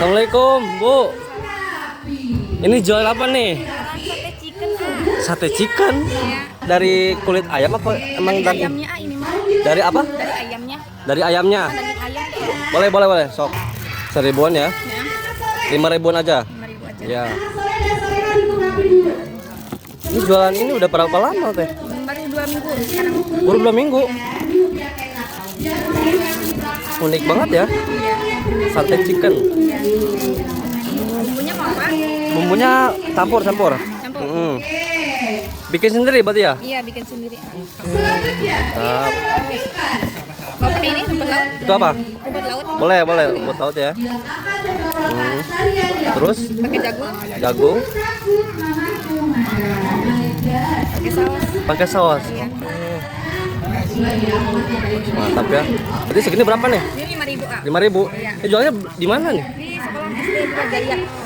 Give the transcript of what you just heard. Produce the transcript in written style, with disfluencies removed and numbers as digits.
Assalamualaikum, Bu. Ini jual apa nih? Sate chicken. Sate chicken. Dari kulit ayam apa emang Dari daging? ayamnya ini mah. Dari apa? Dari ayamnya. Dari ayamnya. Daging ayam tuh. Boleh, boleh, boleh. Sok. 1000-an ya. Ya. 5.000-an aja. 5.000 aja. Ya. Ini jualan ini udah berapa lama, Teh? Baru 2 minggu sekarang. Baru 2 minggu. Unik banget ya. Sate chicken. Bumbunya mau apa? Bumbunya campur. Campur. Bikin sendiri berarti ya? Iya, bikin sendiri. Mantap. Mau pakai ini rumput laut? Itu apa? Rumput laut. Boleh, boleh. Buat laut ya. Terus Pakai jagung, jagung, pakai saus. pakai saus. Iya. Mantap ya. Berarti segini berapa nih? Ini 5.000, Kak. 5.000. Jualnya di mana nih? Di sekolah SD Jaya.